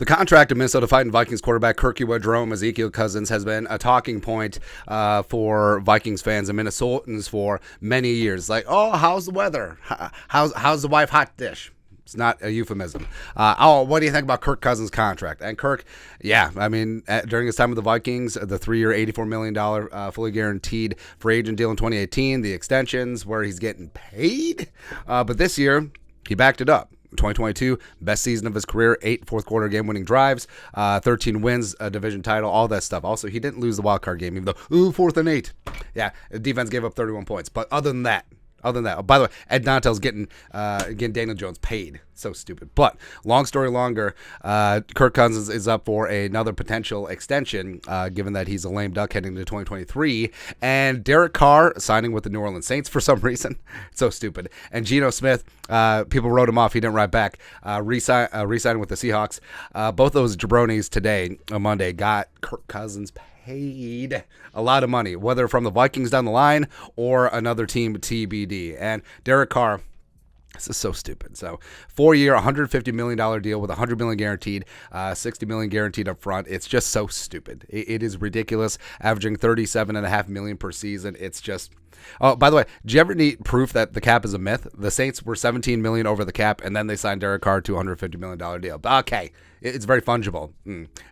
The contract of Minnesota Vikings quarterback Kirk JEROME Ezekiel Cousins has been a talking point for Vikings fans and Minnesotans for many years. Like, oh, how's the weather? How's the wife hot dish? It's not a euphemism. What do you think about Kirk Cousins' contract? And Kirk, during his time with the Vikings, the 3-year, $84 million fully guaranteed free agent deal in 2018, the extensions where he's getting paid. But this year, he backed it up. 2022, best season of his career, 8 fourth-quarter game-winning drives, 13 wins, a division title, all that stuff. Also, he didn't lose the wild-card game, even though, 4th and 8. Yeah, the defense gave up 31 points. But other than that, by the way, Ed Donatell's getting Daniel Jones paid. So stupid. But long story longer, Kirk Cousins is up for another potential extension, given that he's a lame duck heading into 2023. And Derek Carr signing with the New Orleans Saints for some reason. So stupid. And Geno Smith, people wrote him off. He didn't write back. Re-signing with the Seahawks. Both those jabronis today, on Monday, got Kirk Cousins paid a lot of money, whether from the Vikings down the line or another team, TBD. And Derek Carr, this is so stupid. So 4-year, $150 million deal with $100 million guaranteed, $60 million guaranteed up front. It's just so stupid. It is ridiculous, averaging $37.5 million per season. It's just... Oh, by the way, do you ever need proof that the cap is a myth? The Saints were $17 million over the cap, and then they signed Derek Carr to a $150 million deal. But okay, it's very fungible.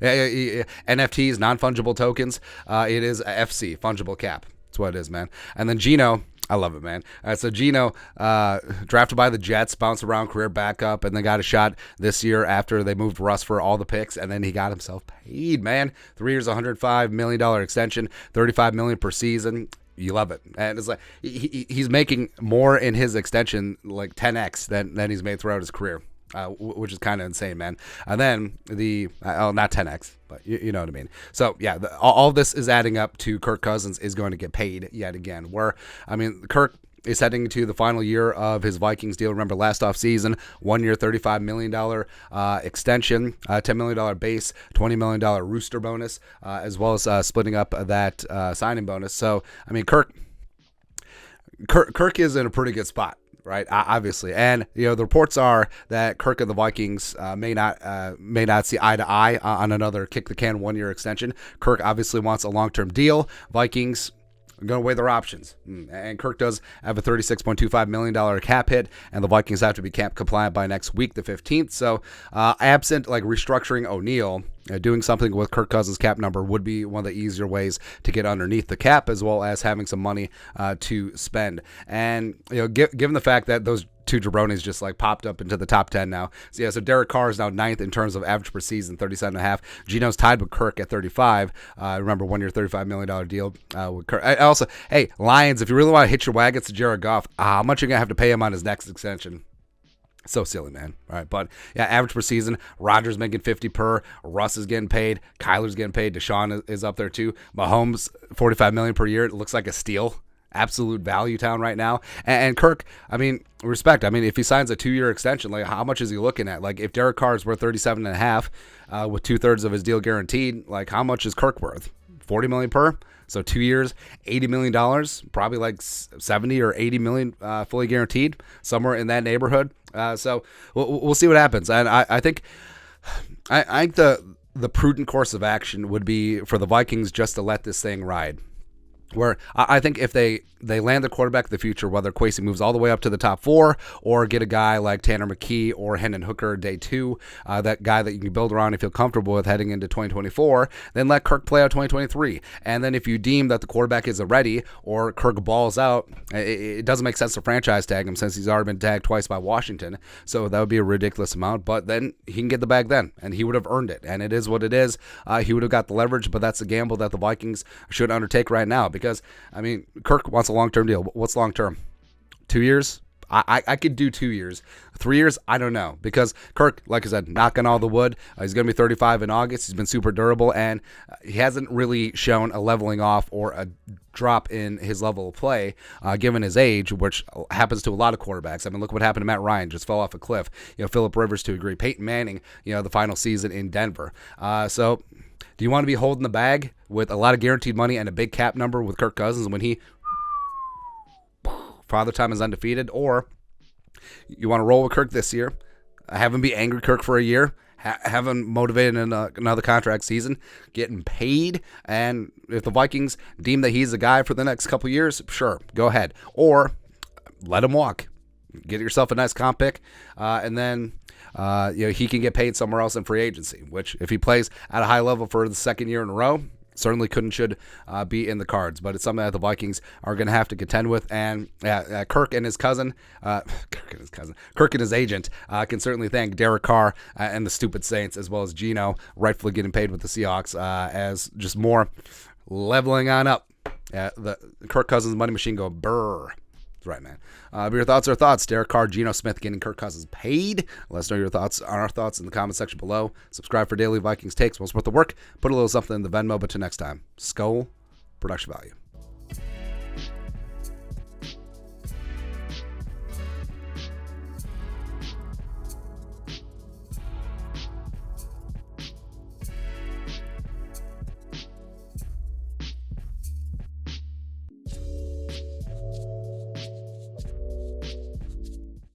NFTs, non-fungible tokens. It is a FC, fungible cap. That's what it is, man. And then Geno, I love it, man. So Geno, drafted by the Jets, bounced around, career backup, and then got a shot this year after they moved Russ for all the picks, and then he got himself paid, man. 3 years, $105 million extension, $35 million per season. You love it. And it's like he's making more in his extension, like 10x than he's made throughout his career, which is kind of insane, man. And then not 10x, but you know what I mean. So, yeah, all of this is adding up to Kirk Cousins is going to get paid yet again. Kirk is heading to the final year of his Vikings deal. Remember, last offseason, 1 year, $35 million extension, $10 million base, $20 million rooster bonus, as well as splitting up that signing bonus. So, Kirk is in a pretty good spot, right? Obviously. And, the reports are that Kirk and the Vikings may not see eye to eye on another kick the can 1-year extension. Kirk obviously wants a long-term deal. Vikings going to weigh their options. And Kirk does have a $36.25 million cap hit, and the Vikings have to be cap compliant by next week, the 15th. So absent restructuring O'Neal, doing something with Kirk Cousins' cap number would be one of the easier ways to get underneath the cap, as well as having some money to spend. And given the fact that those two jabronis just popped up into the top 10 now. So Derek Carr is now 9th in terms of average per season, 37.5. Geno's tied with Kirk at 35. Remember, 1 year, $35 million deal with Kirk. Also, hey, Lions, if you really want to hitch your wagons to Jared Goff, how much are you going to have to pay him on his next extension? So silly, man. All right, but yeah, average per season, Rodgers making 50 per, Russ is getting paid, Kyler's getting paid, Deshaun is up there too. Mahomes, $45 million per year. It looks like a steal. Absolute value town right now. And Kirk, respect. If he signs a 2-year extension, how much is he looking at? If Derek Carr is worth 37.5 with 2/3 of his deal guaranteed, how much is Kirk worth? $40 million per? So 2 years, $80 million, probably 70 or 80 million fully guaranteed, somewhere in that neighborhood. So we'll see what happens. And I think the prudent course of action would be for the Vikings just to let this thing ride. Where I think if they land the quarterback of the future, whether Kwesi moves all the way up to the top 4 or get a guy like Tanner McKee or Hendon Hooker day 2, that guy that you can build around and feel comfortable with heading into 2024, then let Kirk play out 2023. And then if you deem that the quarterback isn't ready or Kirk balls out, it doesn't make sense to franchise tag him since he's already been tagged twice by Washington. So that would be a ridiculous amount, but then he can get the bag then, and he would have earned it. And it is what it is. He would have got the leverage, but that's a gamble that the Vikings should undertake right now. Because, Kirk wants a long-term deal. What's long-term? 2 years? I could do 2 years. 3 years? I don't know. Because Kirk, like I said, knocking all the wood. He's going to be 35 in August. He's been super durable, and he hasn't really shown a leveling off or a drop in his level of play, given his age, which happens to a lot of quarterbacks. Look what happened to Matt Ryan. Just fell off a cliff. Phillip Rivers to a degree. Peyton Manning, the final season in Denver. So do you want to be holding the bag with a lot of guaranteed money and a big cap number with Kirk Cousins when he Father Time is undefeated? Or you want to roll with Kirk this year, have him be angry Kirk for a year, have him motivated in another contract season, getting paid. And if the Vikings deem that he's the guy for the next couple years, sure, go ahead. Or let him walk. Get yourself a nice comp pick, and then he can get paid somewhere else in free agency, which if he plays at a high level for the second year in a row, certainly should be in the cards. But it's something that the Vikings are going to have to contend with. And Kirk and his agent can certainly thank Derek Carr and the stupid Saints, as well as Geno, rightfully getting paid with the Seahawks, as just more leveling on up. The Kirk Cousins money machine go brr. That's right, man. But your thoughts are thoughts. Derek Carr, Geno Smith getting Kirk Cousins paid. Let us know your thoughts on our thoughts in the comment section below. Subscribe for daily Vikings takes. We'll support the work. Put a little something in the Venmo. But till next time, Skull Production Value.